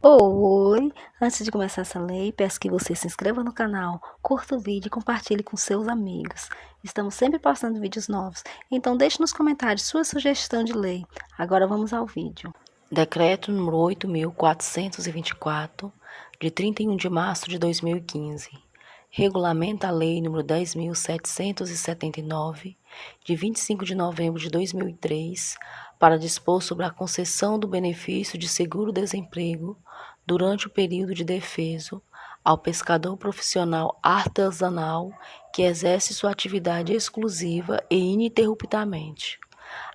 Oi! Antes de começar essa lei, peço que você se inscreva no canal, curta o vídeo e compartilhe com seus amigos. Estamos sempre postando vídeos novos, então deixe nos comentários sua sugestão de lei. Agora vamos ao vídeo. Decreto número 8.424, de 31 de março de 2015. Regulamenta a Lei número 10.779, de 25 de novembro de 2003, para dispor sobre a concessão do benefício de seguro-desemprego durante o período de defeso ao pescador profissional artesanal que exerce sua atividade exclusiva e ininterruptamente.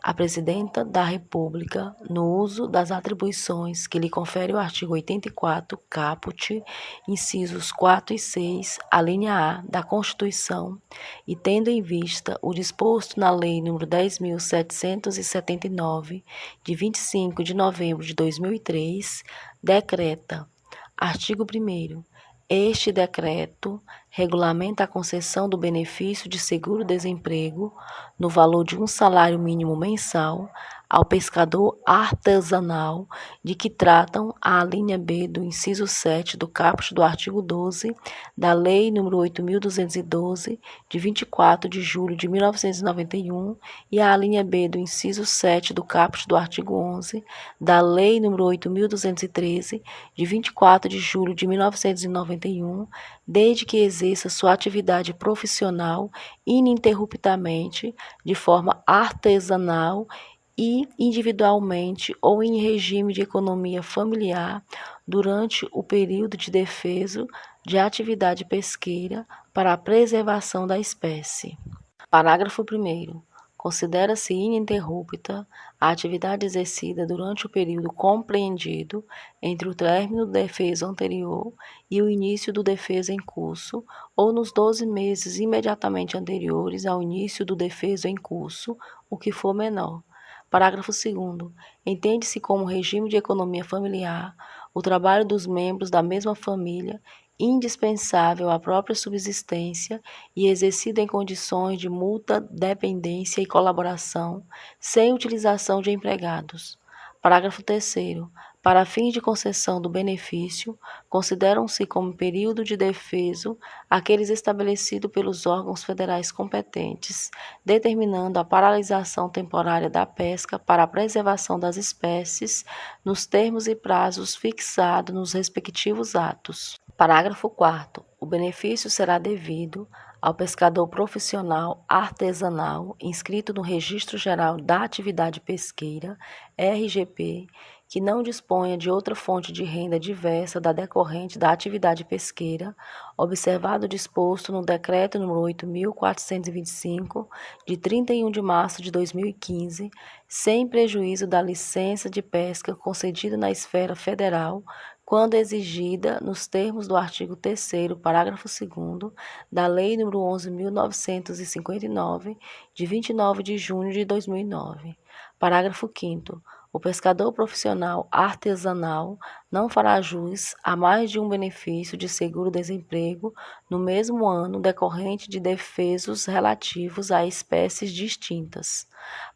A Presidenta da República, no uso das atribuições que lhe confere o artigo 84, caput, incisos 4 e 6, a linha A da Constituição, e tendo em vista o disposto na Lei nº 10.779, de 25 de novembro de 2003, decreta: artigo 1º. Este decreto regulamenta a concessão do benefício de seguro-desemprego no valor de um salário mínimo mensal ao pescador artesanal de que tratam a linha B do inciso 7 do caput do artigo 12 da Lei nº 8.212, de 24 de julho de 1991, e a linha B do inciso 7 do caput do artigo 11 da Lei nº 8.213, de 24 de julho de 1991, desde que exerça sua atividade profissional ininterruptamente, de forma artesanal e individualmente ou em regime de economia familiar, durante o período de defeso de atividade pesqueira para a preservação da espécie. Parágrafo 1º. Considera-se ininterrupta a atividade exercida durante o período compreendido entre o término do defeso anterior e o início do defeso em curso, ou nos 12 meses imediatamente anteriores ao início do defeso em curso, o que for menor. Parágrafo 2º. Entende-se como regime de economia familiar o trabalho dos membros da mesma família, indispensável à própria subsistência e exercido em condições de mútua dependência e colaboração, sem utilização de empregados. Parágrafo 3º. Para fins de concessão do benefício, consideram-se como período de defeso aqueles estabelecidos pelos órgãos federais competentes, determinando a paralisação temporária da pesca para a preservação das espécies, nos termos e prazos fixados nos respectivos atos. Parágrafo 4º. O benefício será devido ao pescador profissional artesanal inscrito no Registro Geral da Atividade Pesqueira, RGP, que não disponha de outra fonte de renda diversa da decorrente da atividade pesqueira, observado o disposto no Decreto nº 8.425, de 31 de março de 2015, sem prejuízo da licença de pesca concedida na esfera federal, quando exigida nos termos do artigo 3º, parágrafo 2º, da Lei nº 11.959, de 29 de junho de 2009. Parágrafo 5º. O pescador profissional artesanal não fará jus a mais de um benefício de seguro-desemprego no mesmo ano decorrente de defesos relativos a espécies distintas.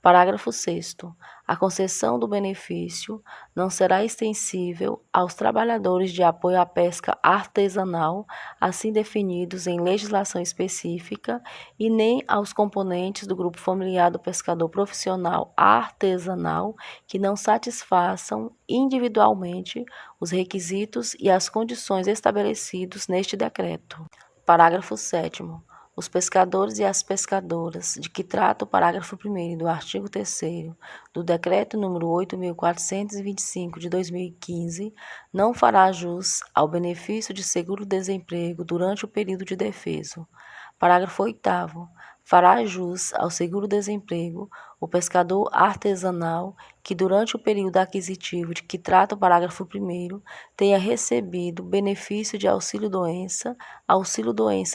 Parágrafo 6º. A concessão do benefício não será extensível aos trabalhadores de apoio à pesca artesanal, assim definidos em legislação específica, e nem aos componentes do grupo familiar do pescador profissional artesanal que não satisfaçam individualmente os requisitos e as condições estabelecidos neste decreto. Parágrafo 7º. Os pescadores e as pescadoras de que trata o parágrafo 1º do artigo 3º do Decreto nº 8.425 de 2015 não fará jus ao benefício de seguro-desemprego durante o período de defeso. Parágrafo 8º. Fará jus ao seguro-desemprego o pescador artesanal que, durante o período aquisitivo de que trata o parágrafo 1º, tenha recebido benefício de auxílio-doença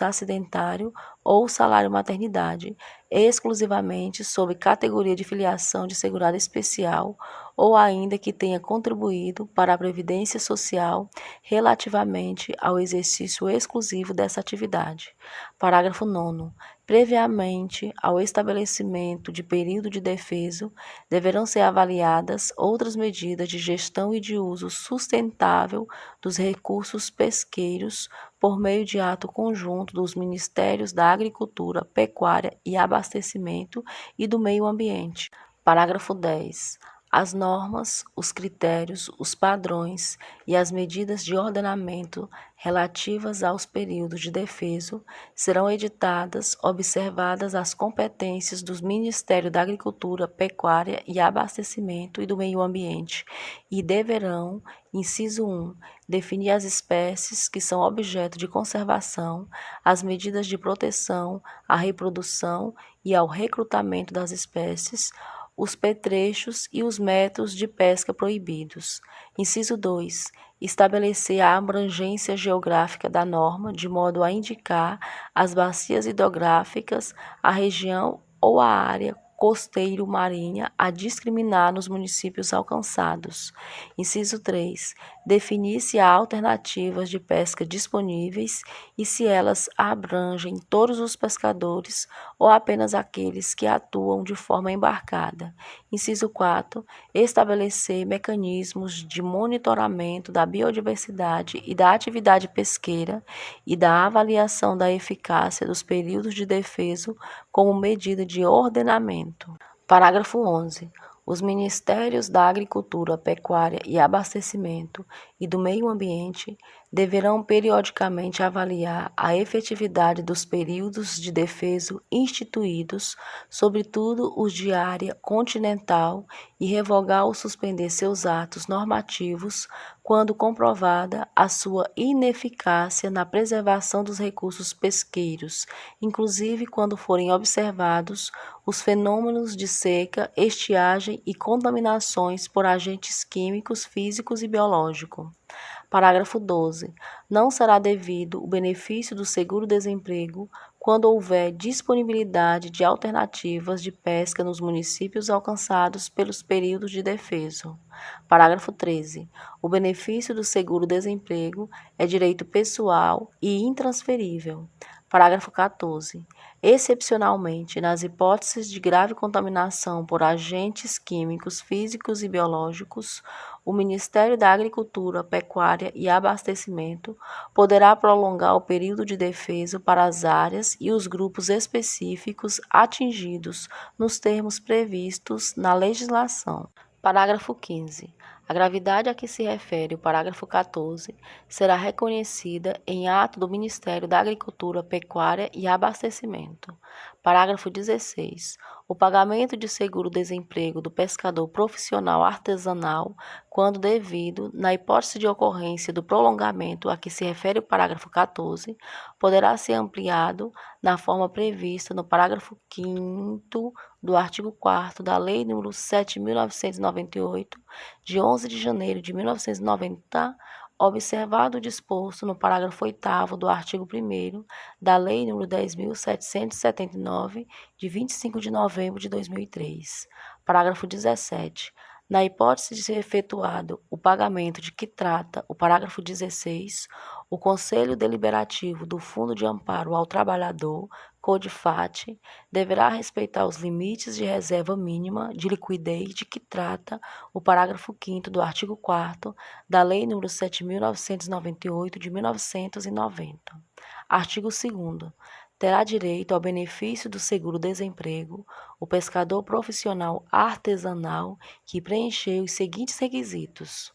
acidentário ou salário-maternidade, exclusivamente sob categoria de filiação de segurado especial ou ainda que tenha contribuído para a previdência social relativamente ao exercício exclusivo dessa atividade. Parágrafo 9º. Previamente ao estabelecimento de período de defeso, deverão ser avaliadas outras medidas de gestão e de uso sustentável dos recursos pesqueiros por meio de ato conjunto dos Ministérios da Agricultura, Pecuária e Abastecimento e do Meio Ambiente. Parágrafo 10. As normas, os critérios, os padrões e as medidas de ordenamento relativas aos períodos de defeso serão editadas, observadas as competências dos Ministérios da Agricultura, Pecuária e Abastecimento e do Meio Ambiente e deverão, inciso 1, definir as espécies que são objeto de conservação, as medidas de proteção, à reprodução e ao recrutamento das espécies, os petrechos e os métodos de pesca proibidos. Inciso 2. Estabelecer a abrangência geográfica da norma, de modo a indicar as bacias hidrográficas, a região ou a área costeiro-marinha a discriminar nos municípios alcançados. Inciso 3. Definir se há alternativas de pesca disponíveis e se elas abrangem todos os pescadores ou apenas aqueles que atuam de forma embarcada. Inciso 4. Estabelecer mecanismos de monitoramento da biodiversidade e da atividade pesqueira e da avaliação da eficácia dos períodos de defeso como medida de ordenamento. Parágrafo 11. Os Ministérios da Agricultura, Pecuária e Abastecimento e do Meio Ambiente deverão periodicamente avaliar a efetividade dos períodos de defeso instituídos, sobretudo os de área continental, e revogar ou suspender seus atos normativos quando comprovada a sua ineficácia na preservação dos recursos pesqueiros, inclusive quando forem observados os fenômenos de seca, estiagem e contaminações por agentes químicos, físicos e biológicos. Parágrafo 12. Não será devido o benefício do seguro-desemprego quando houver disponibilidade de alternativas de pesca nos municípios alcançados pelos períodos de defeso. Parágrafo 13. O benefício do seguro-desemprego é direito pessoal e intransferível. Parágrafo 14. Excepcionalmente, nas hipóteses de grave contaminação por agentes químicos, físicos e biológicos, o Ministério da Agricultura, Pecuária e Abastecimento poderá prolongar o período de defeso para as áreas e os grupos específicos atingidos nos termos previstos na legislação. Parágrafo 15. A gravidade a que se refere o parágrafo 14 será reconhecida em ato do Ministério da Agricultura, Pecuária e Abastecimento. Parágrafo 16. O pagamento de seguro-desemprego do pescador profissional artesanal, quando devido, na hipótese de ocorrência do prolongamento a que se refere o parágrafo 14, poderá ser ampliado na forma prevista no parágrafo 5º do artigo 4º da Lei nº 7.998, de 11 de janeiro de 1990, observado o disposto no parágrafo 8º do artigo 1º da Lei nº 10.779, de 25 de novembro de 2003. Parágrafo 17. Na hipótese de ser efetuado o pagamento de que trata o parágrafo 16, o Conselho Deliberativo do Fundo de Amparo ao Trabalhador, CODEFAT, deverá respeitar os limites de reserva mínima de liquidez de que trata o parágrafo 5º do artigo 4º da Lei nº 7.998, de 1990. Artigo 2º. Terá direito ao benefício do seguro-desemprego o pescador profissional artesanal que preencher os seguintes requisitos.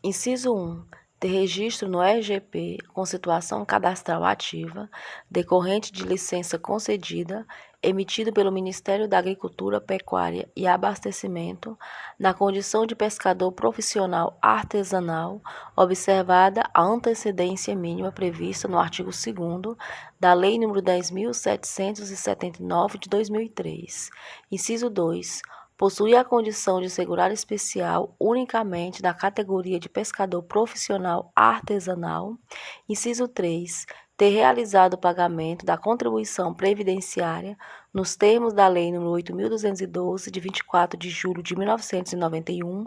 Inciso 1. Ter registro no RGP com situação cadastral ativa, decorrente de licença concedida, emitido pelo Ministério da Agricultura, Pecuária e Abastecimento, na condição de pescador profissional artesanal, observada a antecedência mínima prevista no artigo 2º da Lei nº 10.779, de 2003. Inciso 2. Possui a condição de segurar especial unicamente na categoria de pescador profissional artesanal. Inciso 3. ter realizado o pagamento da contribuição previdenciária nos termos da Lei nº 8.212, de 24 de julho de 1991,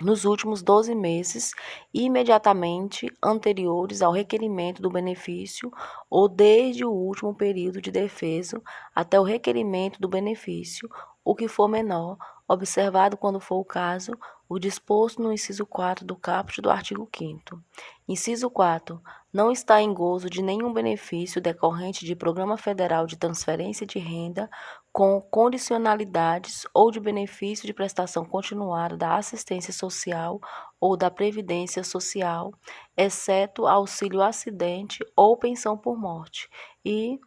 nos últimos 12 meses imediatamente anteriores ao requerimento do benefício ou desde o último período de defeso até o requerimento do benefício, o que for menor, observado, quando for o caso, o disposto no inciso 4 do caput do artigo 5º. Inciso 4. Não está em gozo de nenhum benefício decorrente de Programa Federal de Transferência de Renda com condicionalidades ou de benefício de prestação continuada da assistência social ou da previdência social, exceto auxílio acidente ou pensão por morte. E,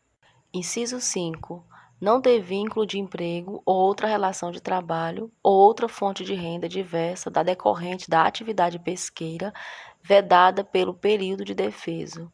inciso 5. Não ter vínculo de emprego ou outra relação de trabalho ou outra fonte de renda diversa da decorrente da atividade pesqueira vedada pelo período de defeso.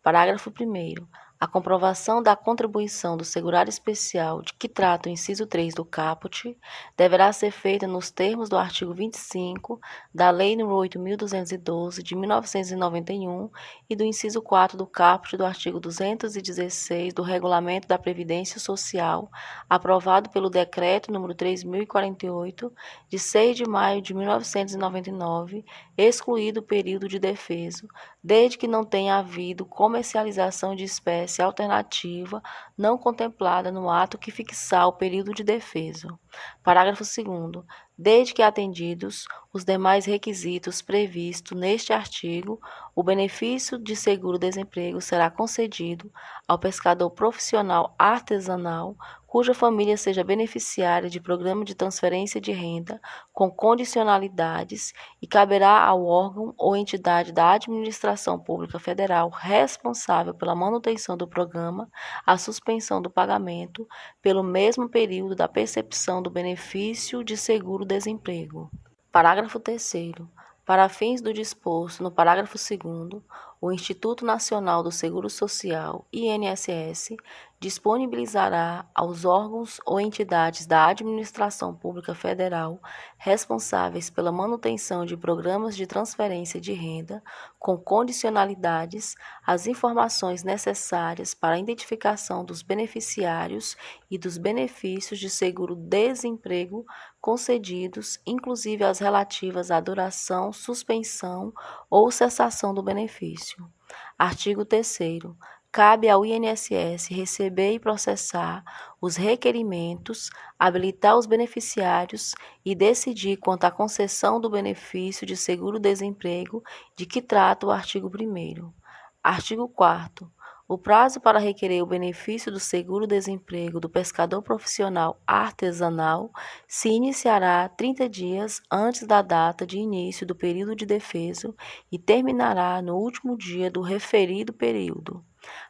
Parágrafo 1º. A comprovação da contribuição do segurado especial de que trata o inciso 3 do caput deverá ser feita nos termos do artigo 25 da Lei nº 8.212, de 1991 e do inciso 4 do caput do artigo 216 do Regulamento da Previdência Social, aprovado pelo Decreto nº 3.048, de 6 de maio de 1999, excluído o período de defeso, desde que não tenha havido comercialização de espécie alternativa não contemplada no ato que fixar o período de defeso. Parágrafo 2º. Desde que atendidos os demais requisitos previstos neste artigo, o benefício de seguro-desemprego será concedido ao pescador profissional artesanal cuja família seja beneficiária de programa de transferência de renda com condicionalidades e caberá ao órgão ou entidade da administração pública federal responsável pela manutenção do programa a suspensão do pagamento pelo mesmo período da percepção do benefício de seguro-desemprego. Parágrafo 3º. Para fins do disposto no parágrafo 2º, o Instituto Nacional do Seguro Social, INSS, disponibilizará aos órgãos ou entidades da administração pública federal responsáveis pela manutenção de programas de transferência de renda com condicionalidades as informações necessárias para a identificação dos beneficiários e dos benefícios de seguro-desemprego concedidos, inclusive as relativas à duração, suspensão ou cessação do benefício. Artigo 3º. Cabe ao INSS receber e processar os requerimentos, habilitar os beneficiários e decidir quanto à concessão do benefício de seguro-desemprego de que trata o artigo 1º. Artigo 4º. O prazo para requerer o benefício do seguro-desemprego do pescador profissional artesanal se iniciará 30 dias antes da data de início do período de defeso e terminará no último dia do referido período.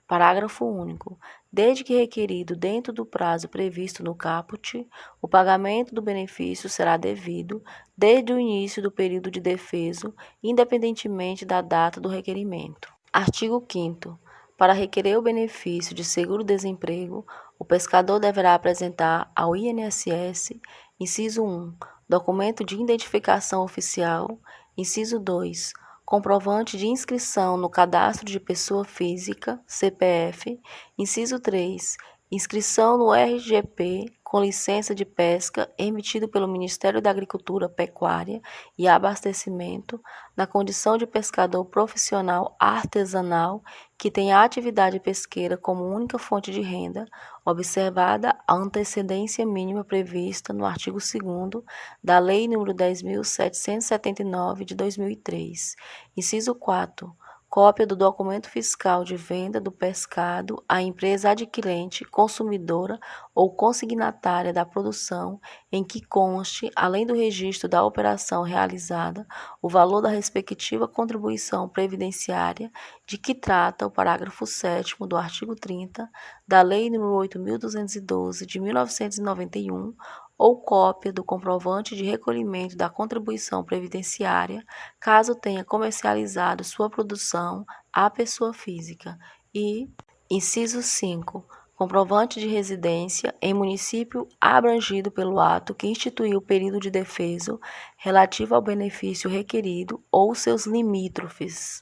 Parágrafo único. Desde que requerido dentro do prazo previsto no caput, o pagamento do benefício será devido desde o início do período de defeso, independentemente da data do requerimento. Artigo 5º. Para requerer o benefício de seguro-desemprego, o pescador deverá apresentar ao INSS, inciso 1, documento de identificação oficial, inciso 2, comprovante de inscrição no Cadastro de Pessoa Física, CPF, inciso 3, inscrição no RGP com licença de pesca emitido pelo Ministério da Agricultura, Pecuária e Abastecimento, na condição de pescador profissional artesanal que tenha atividade pesqueira como única fonte de renda, observada a antecedência mínima prevista no artigo 2º da Lei nº 10.779, de 2003. Inciso 4. Cópia do documento fiscal de venda do pescado à empresa adquirente, consumidora ou consignatária da produção, em que conste, além do registro da operação realizada, o valor da respectiva contribuição previdenciária de que trata o parágrafo 7º do artigo 30 da Lei nº 8.212, de 1991, ou cópia do comprovante de recolhimento da contribuição previdenciária, caso tenha comercializado sua produção à pessoa física. E, inciso 5, comprovante de residência em município abrangido pelo ato que instituiu o período de defeso relativo ao benefício requerido ou seus limítrofes.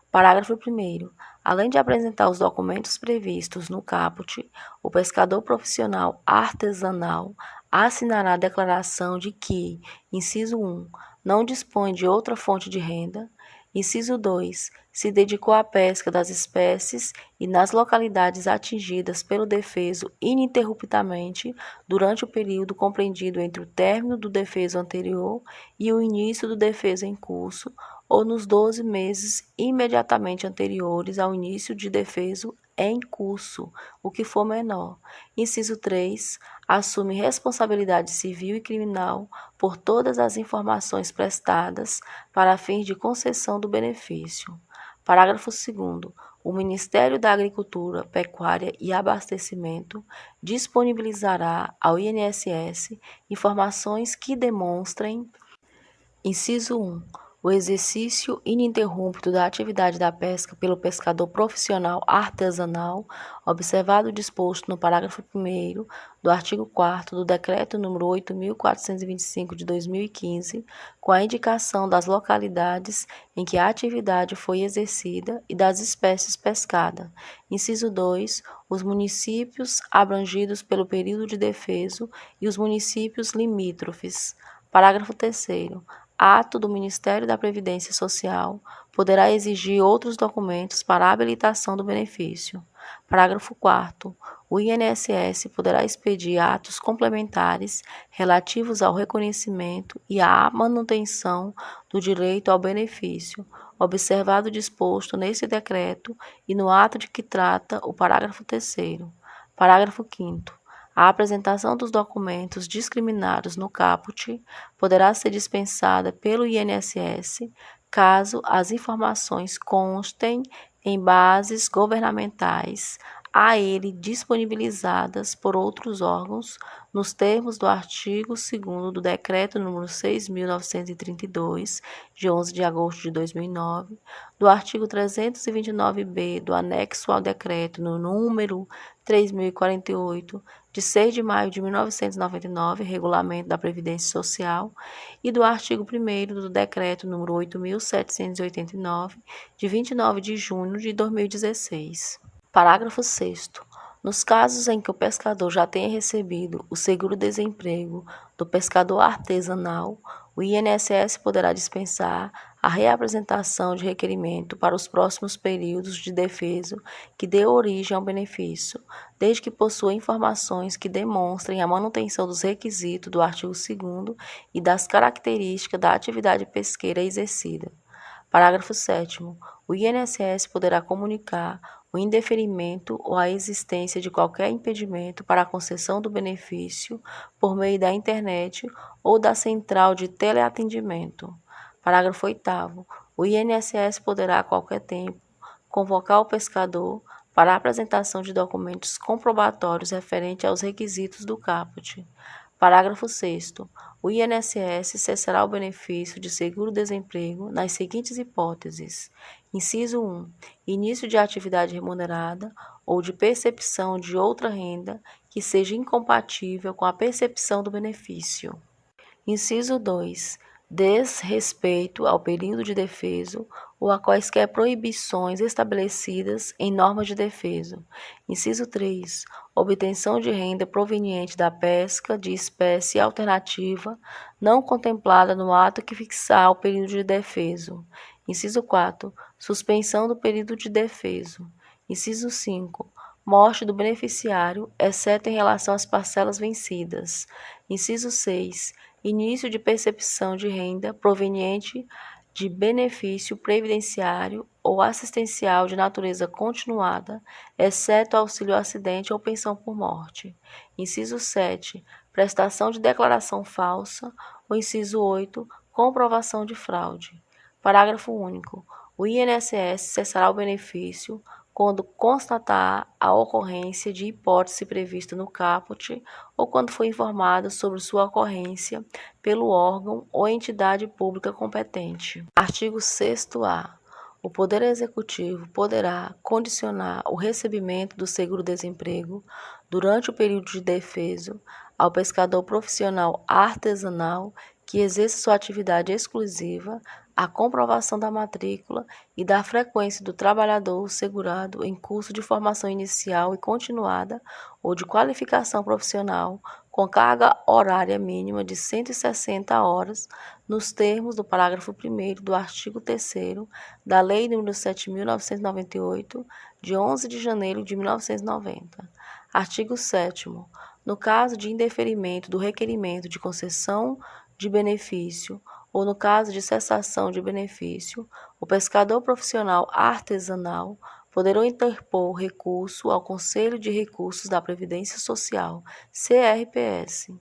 Parágrafo 1º. Além de apresentar os documentos previstos no caput, o pescador profissional artesanal assinará a declaração de que, inciso 1, não dispõe de outra fonte de renda, inciso 2, se dedicou à pesca das espécies e nas localidades atingidas pelo defeso ininterruptamente durante o período compreendido entre o término do defeso anterior e o início do defeso em curso, ou nos 12 meses imediatamente anteriores ao início de defeso em curso, o que for menor. Inciso 3. Assume responsabilidade civil e criminal por todas as informações prestadas para fins de concessão do benefício. Parágrafo 2º. O Ministério da Agricultura, Pecuária e Abastecimento disponibilizará ao INSS informações que demonstrem: inciso 1. O exercício ininterrupto da atividade da pesca pelo pescador profissional artesanal, observado o disposto no parágrafo 1º do artigo 4º do Decreto nº 8.425 de 2015, com a indicação das localidades em que a atividade foi exercida e das espécies pescadas. Inciso 2. Os municípios abrangidos pelo período de defeso e os municípios limítrofes. Parágrafo 3º. Ato do Ministério da Previdência Social poderá exigir outros documentos para a habilitação do benefício. Parágrafo 4º. O INSS poderá expedir atos complementares relativos ao reconhecimento e à manutenção do direito ao benefício, observado o disposto nesse decreto e no ato de que trata o parágrafo 3º. Parágrafo 5º. A apresentação dos documentos discriminados no caput poderá ser dispensada pelo INSS caso as informações constem em bases governamentais a ele disponibilizadas por outros órgãos nos termos do artigo 2º do Decreto nº 6.932, de 11 de agosto de 2009, do artigo 329-B do anexo ao Decreto no número 3.048, de 6 de maio de 1999, Regulamento da Previdência Social, e do artigo 1º do Decreto nº 8.789, de 29 de junho de 2016. Parágrafo 6º. Nos casos em que o pescador já tenha recebido o seguro-desemprego do pescador artesanal, o INSS poderá dispensar a reapresentação de requerimento para os próximos períodos de defeso que dê origem ao benefício, desde que possua informações que demonstrem a manutenção dos requisitos do artigo 2º e das características da atividade pesqueira exercida. Parágrafo 7º. O INSS poderá comunicar o indeferimento ou a existência de qualquer impedimento para a concessão do benefício por meio da internet ou da central de teleatendimento. Parágrafo 8º. O INSS poderá, a qualquer tempo, convocar o pescador para a apresentação de documentos comprobatórios referentes aos requisitos do caput. Parágrafo 6º. O INSS cessará o benefício de seguro-desemprego nas seguintes hipóteses. Inciso 1. Início de atividade remunerada ou de percepção de outra renda que seja incompatível com a percepção do benefício. Inciso 2. Desrespeito ao período de defeso ou a quaisquer proibições estabelecidas em normas de defeso. Inciso 3. Obtenção de renda proveniente da pesca de espécie alternativa não contemplada no ato que fixar o período de defeso. Inciso 4. Suspensão do período de defeso. Inciso 5. Morte do beneficiário, exceto em relação às parcelas vencidas. Inciso 6. Início de percepção de renda proveniente de benefício previdenciário ou assistencial de natureza continuada, exceto auxílio acidente ou pensão por morte. Inciso 7. Prestação de declaração falsa. Ou inciso 8. Comprovação de fraude. Parágrafo único. O INSS cessará o benefício quando constatar a ocorrência de hipótese prevista no caput ou quando for informado sobre sua ocorrência pelo órgão ou entidade pública competente. Artigo 6º-A. O Poder Executivo poderá condicionar o recebimento do seguro-desemprego durante o período de defeso ao pescador profissional artesanal que exerça sua atividade exclusiva a comprovação da matrícula e da frequência do trabalhador segurado em curso de formação inicial e continuada ou de qualificação profissional com carga horária mínima de 160 horas, nos termos do parágrafo 1º do artigo 3º da Lei nº 7.998, de 11 de janeiro de 1990. Artigo 7º. No caso de indeferimento do requerimento de concessão de benefício ou no caso de cessação de benefício, o pescador profissional artesanal poderá interpor recurso ao Conselho de Recursos da Previdência Social, CRPS.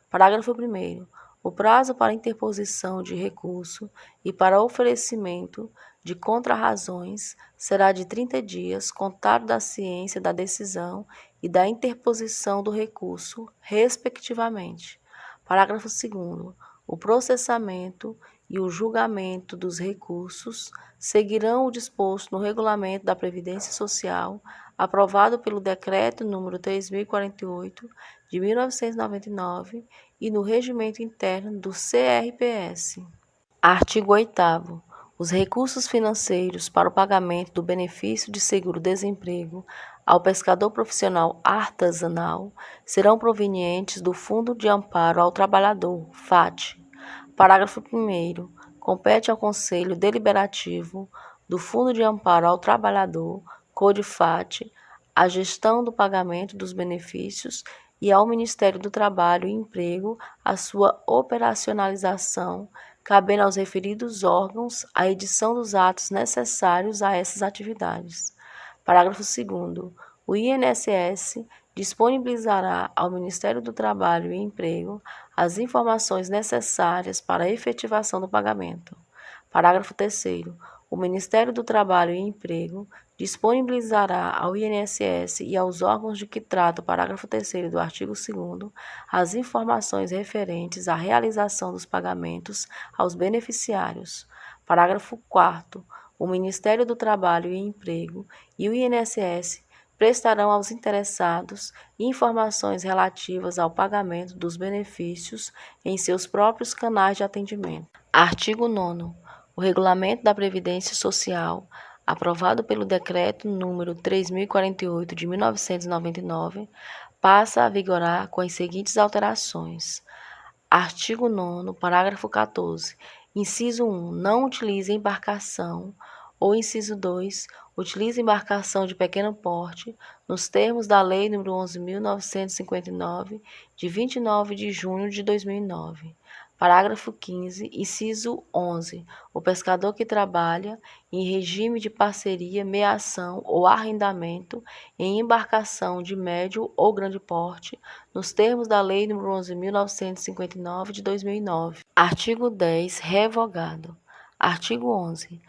Parágrafo 1º. O prazo para interposição de recurso e para oferecimento de contrarrazões será de 30 dias, contado da ciência da decisão e da interposição do recurso, respectivamente. Parágrafo 2º. O processamento e o julgamento dos recursos seguirão o disposto no Regulamento da Previdência Social, aprovado pelo Decreto nº 3.048, de 1999, e no Regimento Interno do CRPS. Artigo 8º. Os recursos financeiros para o pagamento do benefício de seguro-desemprego ao pescador profissional artesanal serão provenientes do Fundo de Amparo ao Trabalhador, FAT. Parágrafo 1º. Compete ao Conselho Deliberativo do Fundo de Amparo ao Trabalhador, CODEFAT, a gestão do pagamento dos benefícios e ao Ministério do Trabalho e Emprego a sua operacionalização, cabendo aos referidos órgãos a edição dos atos necessários a essas atividades. Parágrafo 2º. O INSS disponibilizará ao Ministério do Trabalho e Emprego as informações necessárias para a efetivação do pagamento. Parágrafo 3º. O Ministério do Trabalho e Emprego disponibilizará ao INSS e aos órgãos de que trata o parágrafo 3º do artigo 2º as informações referentes à realização dos pagamentos aos beneficiários. Parágrafo 4º. O Ministério do Trabalho e Emprego e o INSS prestarão aos interessados informações relativas ao pagamento dos benefícios em seus próprios canais de atendimento. Artigo 9º. O Regulamento da Previdência Social, aprovado pelo Decreto nº 3.048 de 1999, passa a vigorar com as seguintes alterações. Artigo 9º, parágrafo 14. Inciso 1. Não utilize embarcação. Ou inciso 2. Utilize embarcação de pequeno porte, nos termos da Lei nº 11.959, de 29 de junho de 2009. Parágrafo 15, inciso 11. O pescador que trabalha em regime de parceria, meação ou arrendamento em embarcação de médio ou grande porte, nos termos da Lei nº 11.959, de 2009. Artigo 10. Revogado. Artigo 11.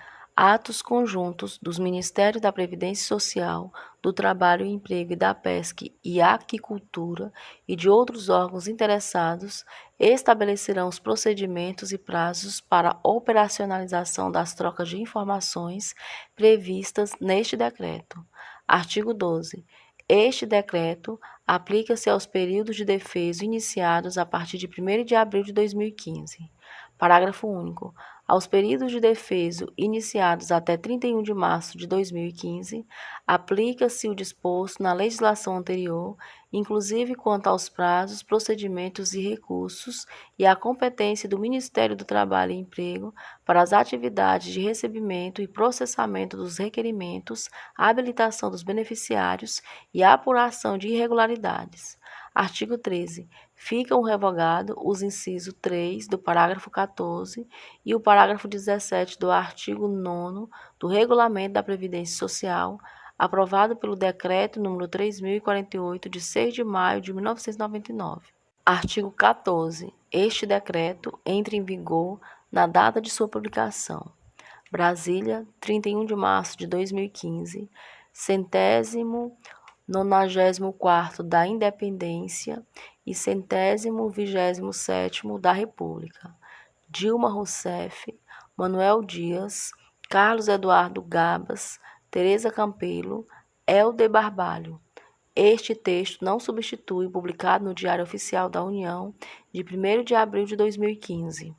Atos conjuntos dos Ministérios da Previdência Social, do Trabalho e Emprego e da Pesca e Aquicultura e de outros órgãos interessados estabelecerão os procedimentos e prazos para operacionalização das trocas de informações previstas neste decreto. Artigo 12. Este decreto aplica-se aos períodos de defeso iniciados a partir de 1º de abril de 2015. Parágrafo único. Aos períodos de defeso iniciados até 31 de março de 2015, aplica-se o disposto na legislação anterior, inclusive quanto aos prazos, procedimentos e recursos, e à competência do Ministério do Trabalho e Emprego para as atividades de recebimento e processamento dos requerimentos, habilitação dos beneficiários e apuração de irregularidades. Artigo 13. Ficam revogados os incisos 3 do parágrafo 14 e o parágrafo 17 do artigo 9º do Regulamento da Previdência Social, aprovado pelo Decreto nº 3.048, de 6 de maio de 1999. Artigo 14. Este decreto entra em vigor na data de sua publicação. Brasília, 31 de março de 2015, 194º da Independência e 127º da República. Dilma Rousseff, Manuel Dias, Carlos Eduardo Gabas, Tereza Campelo, Helder Barbalho. Este texto não substitui o publicado no Diário Oficial da União, de 1º de abril de 2015.